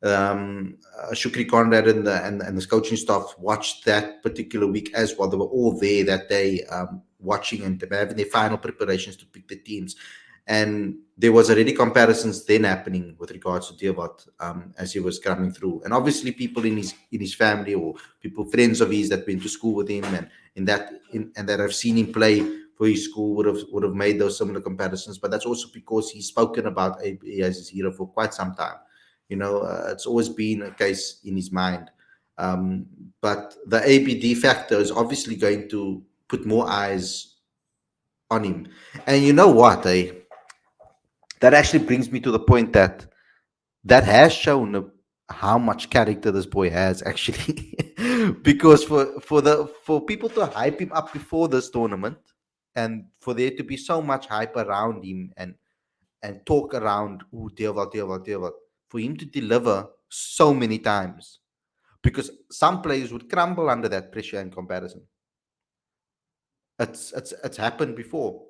Shukri Conrad and the coaching staff watched that particular week as well. They were all there that day, watching and having their final preparations to pick the teams. And there was already comparisons then happening with regards to Devat as he was coming through, and obviously people in his family or people friends of his that went to school with him and and that have seen him play for his school would have made those similar comparisons. But that's also because he's spoken about AB as his hero for quite some time. It's always been a case in his mind. Um, but the ABD factor is obviously going to put more eyes on him. And you know what, eh? That actually brings me to the point that has shown how much character this boy has actually. Because for people to hype him up before this tournament and for there to be so much hype around him and talk around Deval, for him to deliver so many times, because some players would crumble under that pressure and comparison. It's happened before,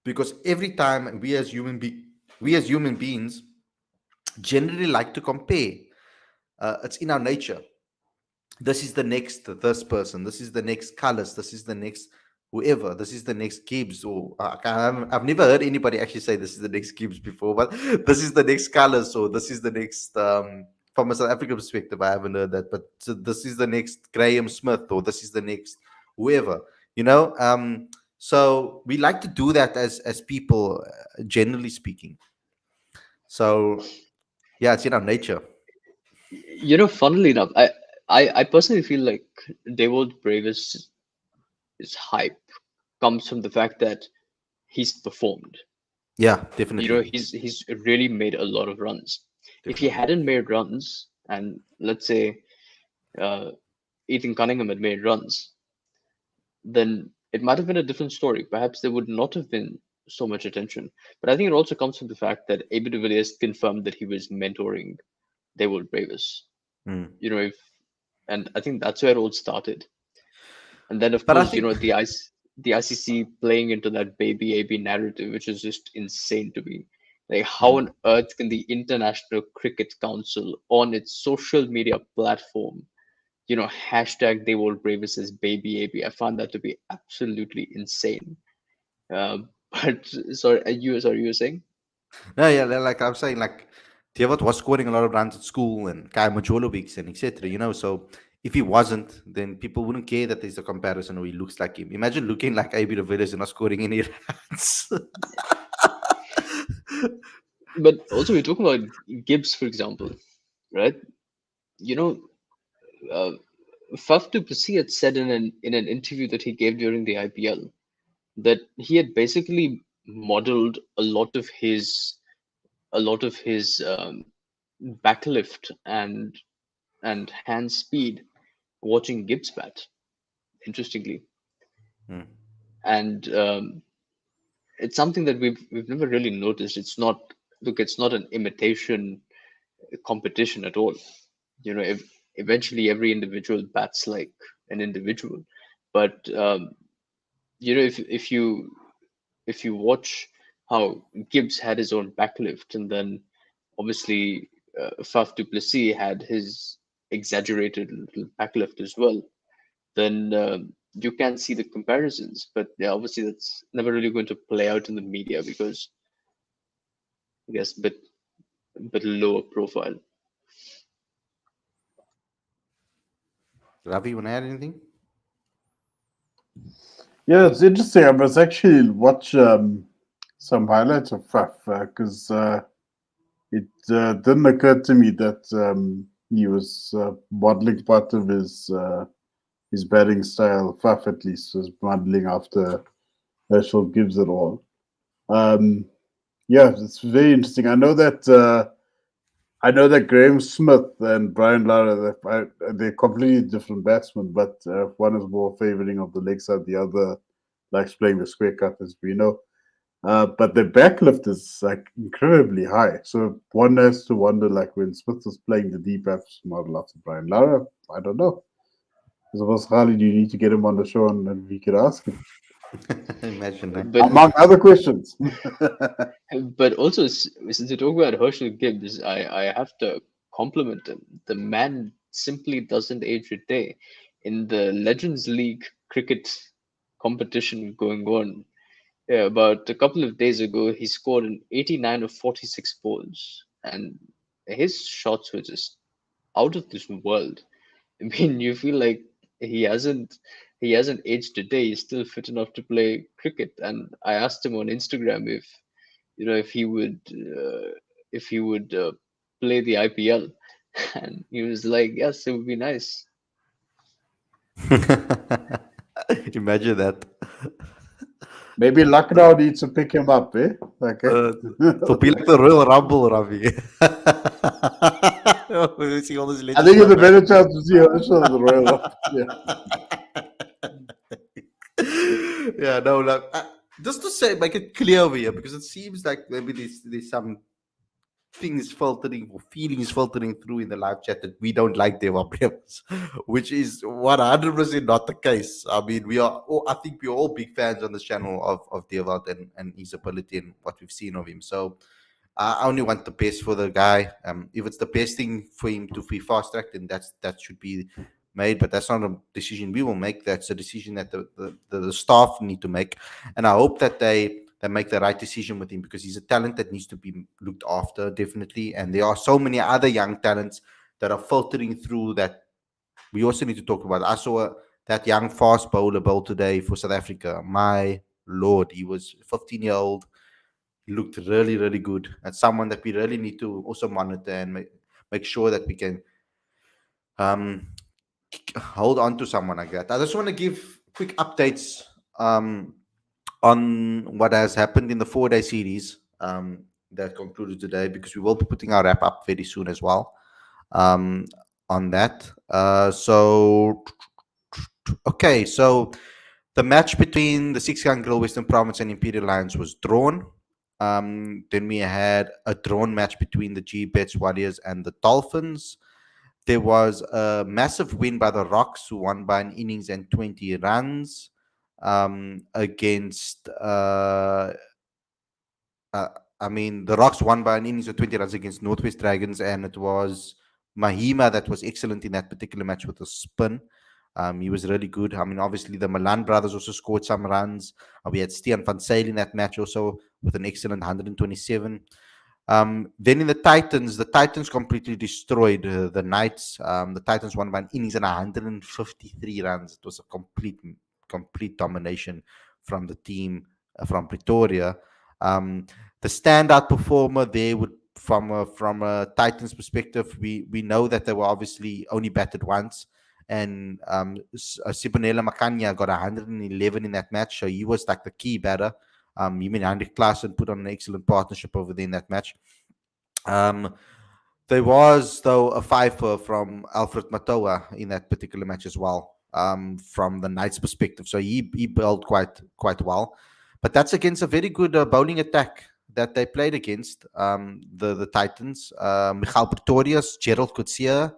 because every time we as human beings generally like to compare. It's in our nature. This is the next this person. This is the next Colors. This is the next whoever. This is the next Gibbs. Or I've never heard anybody actually say this is the next Gibbs before, but this is the next Colors, or this is the next. From a South African perspective, I haven't heard that, but so this is the next Graham Smith, or this is the next whoever. So we like to do that as people, generally speaking. So yeah, it's in our nature. Funnily enough, I personally feel like Devold Brave's hype comes from the fact that he's performed. Yeah, definitely, He's really made a lot of runs. If he definitely. hadn't made runs, and let's say uh, Ethan Cunningham had made runs, then it might have been a different story. Perhaps there would not have been so much attention. But I think it also comes from the fact that AB de Villiers confirmed that he was mentoring David Bravis. Mm. You know, if and I think that's where it all started. And then, of But I course, think, the ICC playing into that baby AB narrative, which is just insane to me. Like, how mm, on earth can the International Cricket Council on its social media platform, hashtag they will brave us as baby AB? I found that to be absolutely insane. But sorry, you were saying? no, yeah, like I'm saying, like David was scoring a lot of runs at school and Kai Majolovic and etc. So if he wasn't, then people wouldn't care that there's a comparison or he looks like him. Imagine looking like AB de Villiers and not scoring any runs. But also, we're talking about Gibbs, for example, right? You know, uh, Faf du Plessis had said in an interview that he gave during the IPL that he had basically modeled a lot of his backlift and hand speed watching Gibbs bat. Interestingly, Mm, and it's something that we've never really noticed. It's not an imitation competition at all. If eventually every individual bats like an individual, but if you watch how Gibbs had his own backlift, and then obviously Faf du Plessis had his exaggerated little backlift as well, then you can see the comparisons. But yeah, obviously that's never really going to play out in the media because I guess bit lower profile. Ravi, you want to add anything? Yeah, it's interesting. I must actually watch some highlights of Faf because it didn't occur to me that he was modeling part of his batting style. Faf, at least, was modeling after Herschel Gibbs at all. Um, yeah, it's very interesting. I know that Graham Smith and Brian Lara, they're completely different batsmen, but one is more favouring of the leg side, the other likes playing the square cut, as we know. But the backlift is like incredibly high. So one has to wonder, like when Smith was playing the deep F's model after Brian Lara, I don't know. I suppose Khalid, you need to get him on the show and we could ask him, Imagine that. But among other questions. but also since you talk about Herschel Gibbs, I have to compliment him. The man simply doesn't age a day. In the Legends League cricket competition going on, yeah, about a couple of days ago, he scored an 89 of 46 balls, and his shots were just out of this world. I mean, you feel like he hasn't he hasn't aged a day. He's still fit enough to play cricket. And I asked him on Instagram if he would play the IPL, and he was like, "Yes, it would be nice." Imagine that. Maybe Lucknow needs to pick him up, eh? Okay. To be like the Royal Rumble, Ravi. We see all these I legends think it's come a back. better chance to see Herschel in the Royal Rumble. Yeah. Yeah, no, like just to say, make it clear over here, because it seems like maybe there's some things filtering or feelings filtering through in the live chat that we don't like their Brevis, which is 100% not the case. I mean, I think we're all big fans on this channel of Devot and his ability and what we've seen of him. So I only want the best for the guy. If it's the best thing for him to be fast tracked, then that should be made. But that's not a decision we will make. That's a decision that the staff need to make. And I hope that they make the right decision with him, because he's a talent that needs to be looked after, definitely. And there are so many other young talents that are filtering through that we also need to talk about. I saw that young fast bowler bowl today for South Africa. My lord, he was 15-year-old. He looked really, really good. And someone that we really need to also monitor and make sure that we can um, hold on to someone like that. I just want to give quick updates on what has happened in the 4-day series that concluded today, because we will be putting our wrap up very soon as well um, on that. Okay, so The match between the Six Gun Grill Western Province and Imperial Lions was drawn. Then we had a drawn match between the G Bets Warriors and the Dolphins. There was a massive win by the Rocks, who won by an innings and 20 runs against. Uh, I mean, the Rocks won by an innings of 20 runs against Northwest Dragons, and it was Mahima that was excellent in that particular match with a spin. He was really good. I mean, obviously, the Milan brothers also scored some runs. We had Stian van Zyl in that match also with an excellent 127. Then in the Titans completely destroyed the Knights. The Titans won by an innings and 153 runs. It was a complete domination from the team from Pretoria. The standout performer there would, from a Titans perspective, we know that they were obviously only batted once, and Sibonela Makanya got 111 in that match, so he was like the key batter. Him and Hendrik Klaassen put on an excellent partnership over there in that match. Um, there was, though, a fifer from Alfred Matoa in that particular match as well, from the Knights' perspective. So he bowled quite well. But that's against a very good bowling attack that they played against, the Titans. Michal Pretorius, Gerald Coetzee.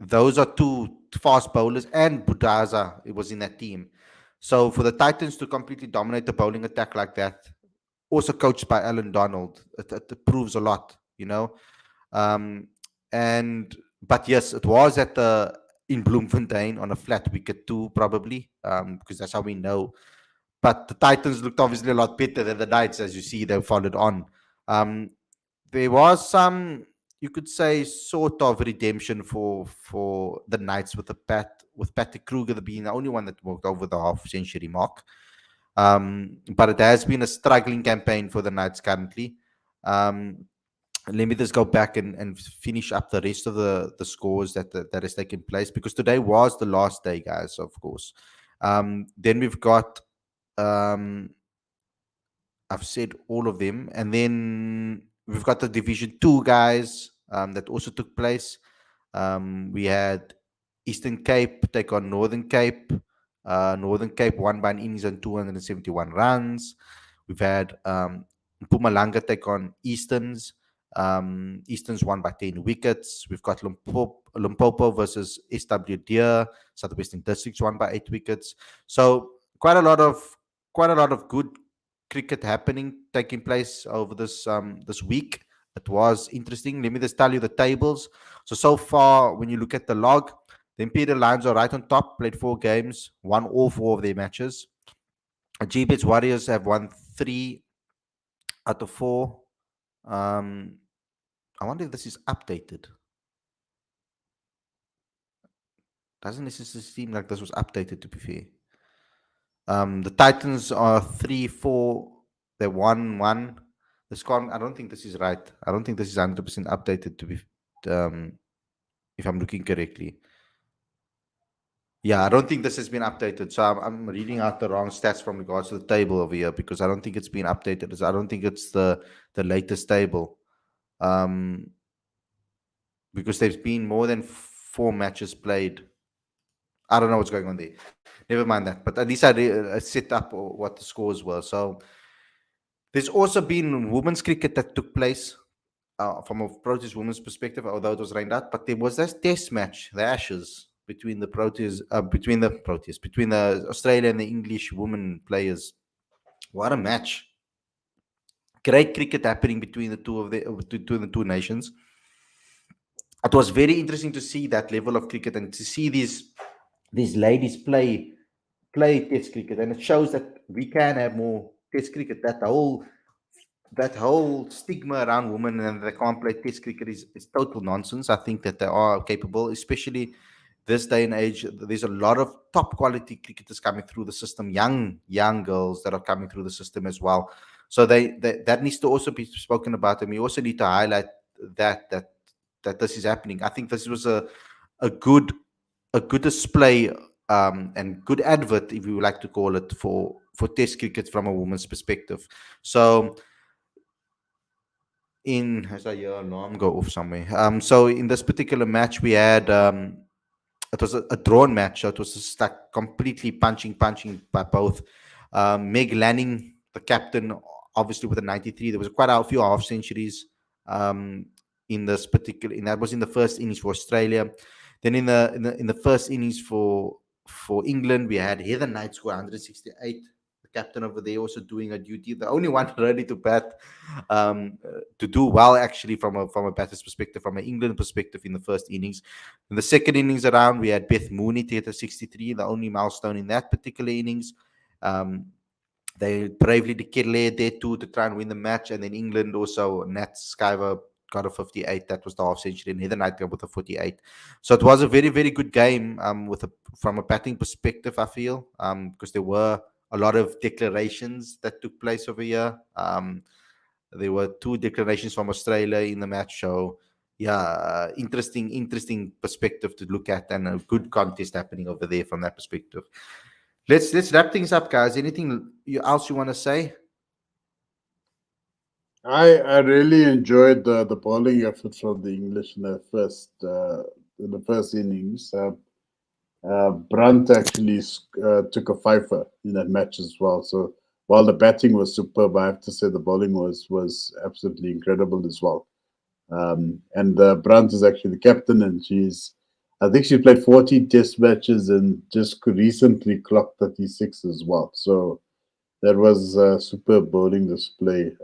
Those are two fast bowlers, and Budaza, it was in that team. So for the Titans to completely dominate the bowling attack like that, also coached by Alan Donald, it proves a lot, you know. Um, and but yes, it was at the in Bloemfontein on a flat wicket too, probably, because that's how we know. But the Titans looked obviously a lot better than the Knights, as you see. They followed on. Um, there was some, you could say, sort of redemption for the Knights with Patrick Kruger being the only one that walked over the half century mark. But it has been a struggling campaign for the Knights currently. Let me just go back and finish up the rest of the scores that has taken place, because today was the last day, guys, of course. Then we've got, um, I've said all of them, and then we've got the Division 2 guys that also took place. We had Eastern Cape take on Northern Cape. Northern Cape won by an innings and 271 runs. We've had Mpumalanga take on Easterns. Easterns won by 10 wickets. We've got Limpopo versus SW Deer. Southwestern Districts won by 8 wickets. So quite a lot of good cricket taking place over this week. It was interesting. Let me just tell you the tables. So far, when you look at the log, the Imperial Lions are right on top, played 4 games, won all 4 of their matches. GBets Warriors have won 3 out of 4. I wonder if this is updated. Doesn't necessarily seem like this was updated, to be fair. The Titans are 3-4. They won 1. The score, I don't think this is right. I don't think this is 100% updated, to be, if I'm looking correctly. Yeah, I don't think this has been updated. So I'm reading out the wrong stats from regards to the table over here, because I don't think it's been updated. I don't think it's the latest table. Because there's been more than 4 matches played. I don't know what's going on there. Never mind that. But at least I set up what the scores were. So there's also been women's cricket that took place from a Proteas women's perspective, although it was rained out. But there was this test match, the Ashes, between the between the Australian and the English women players. What a match! Great cricket happening between the two nations. It was very interesting to see that level of cricket and to see these ladies play test cricket, and it shows that we can have more test cricket. That whole stigma around women and they can't play test cricket is total nonsense. I think that they are capable, especially this day and age. There's a lot of top quality cricketers coming through the system, young girls that are coming through the system as well. So that needs to also be spoken about, and we also need to highlight that this is happening. I think this was a good display, and good advert, if you would like to call it, for test cricket from a woman's perspective. So as I hear alarm go off somewhere. So in this particular match, we had it was a drawn match. So it was just like completely punching by both. Meg Lanning, the captain, obviously with a 93. There was quite a few half centuries um, in this particular. In that was in the first innings for Australia. Then in the first innings for England, we had Heather Knight score 168. The captain over there also doing a duty. The only one ready to bat, to do well actually from a batter's perspective, from an England perspective in the first innings. In the second innings around, we had Beth Mooney to hit a 63, the only milestone in that particular innings. Um, they bravely declared there too to try and win the match, and then England also, Nat Skyver got a 58. That was the half century, and Heather Knight got with a 48. So it was a very, very good game from a batting perspective, I feel, because there were a lot of declarations that took place over here. There were two declarations from Australia in the match. So, yeah, interesting perspective to look at, and a good contest happening over there from that perspective. Let's wrap things up, guys. Anything else you want to say? I really enjoyed the bowling effort from the English in the first innings. Brunt actually took a fifer in that match as well. So while the batting was superb, I have to say the bowling was absolutely incredible as well. And Brunt is actually the captain, and I think she played 14 Test matches and just recently clocked 36 as well. So that was a superb bowling display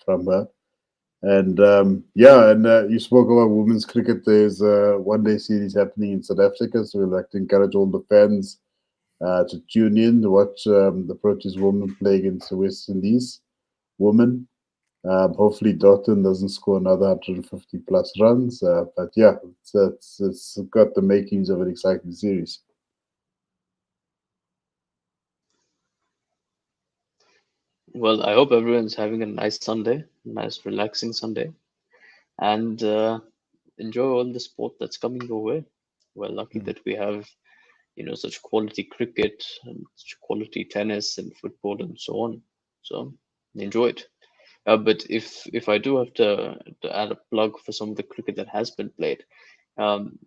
from her. And yeah, and you spoke about women's cricket. There's a one-day series happening in South Africa, so we'd like to encourage all the fans to tune in to watch the Proteas women play against the West Indies women. Hopefully, Doughton doesn't score another 150 plus runs, but yeah, it's got the makings of an exciting series. Well, I hope everyone's having a nice Sunday, nice relaxing Sunday, and enjoy all the sport that's coming your way. We're lucky Mm. that we have, such quality cricket and such quality tennis and football and so on. So enjoy it. But if I do have to add a plug for some of the cricket that has been played, um,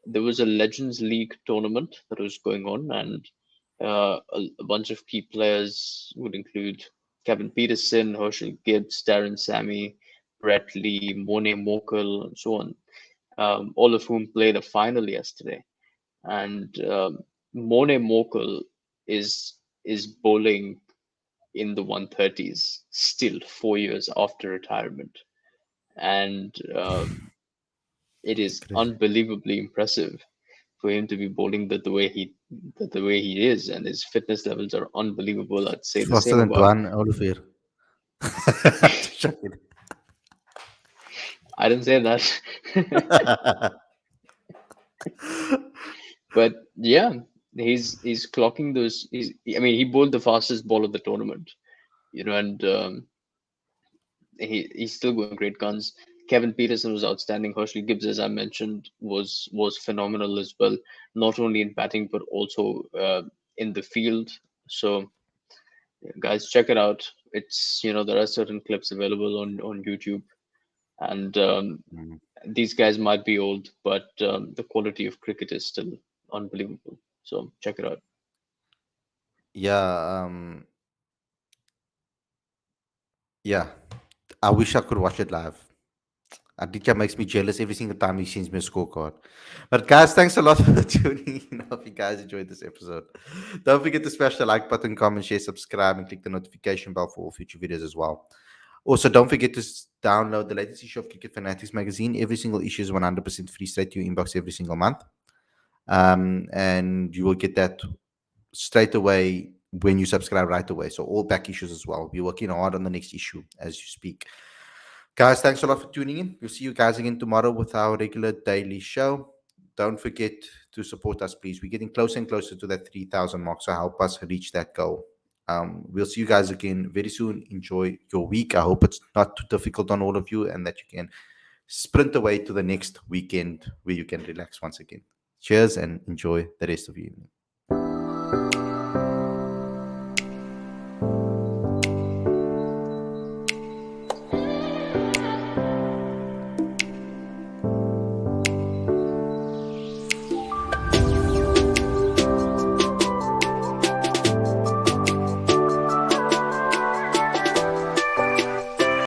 there was a Legends League tournament that was going on, and a bunch of key players would include Kevin Peterson, Herschel Gibbs, Darren Sammy, Brett Lee, Mone Mokel, and so on, all of whom played a final yesterday. And Mone Mokel is bowling in the 130s still 4 years after retirement, and it is Crazy. unbelievably impressive for him to be bowling the way he is, and his fitness levels are unbelievable. I'd say the Faster same than about. Dwan Olivier. Shocking. I didn't say that. But yeah, he's clocking those. I mean, he bowled the fastest ball of the tournament, and he's still going great guns. Kevin Peterson was outstanding. Herschel Gibbs, as I mentioned, was phenomenal as well, not only in batting but also in the field. So, guys, check it out. It's there are certain clips available on YouTube, and Mhm. these guys might be old, but the quality of cricket is still unbelievable. So check it out. Yeah, yeah. I wish I could watch it live. Aditya makes me jealous every single time he sends me a scorecard. But guys, thanks a lot for tuning in. I hope you guys enjoyed this episode. Don't forget to smash the like button, comment, share, subscribe, and click the notification bell for all future videos as well. Also, don't forget to download the latest issue of Cricket Fanatics Magazine. Every single issue is 100% free straight to your inbox every single month. And you will get that straight away when you subscribe right away. So all back issues as well. We're working hard on the next issue as you speak. Guys, thanks a lot for tuning in. We'll see you guys again tomorrow with our regular daily show. Don't forget to support us, please. We're getting closer and closer to that 3,000 mark, so help us reach that goal. We'll see you guys again very soon. Enjoy your week. I hope it's not too difficult on all of you and that you can sprint away to the next weekend where you can relax once again. Cheers and enjoy the rest of your evening.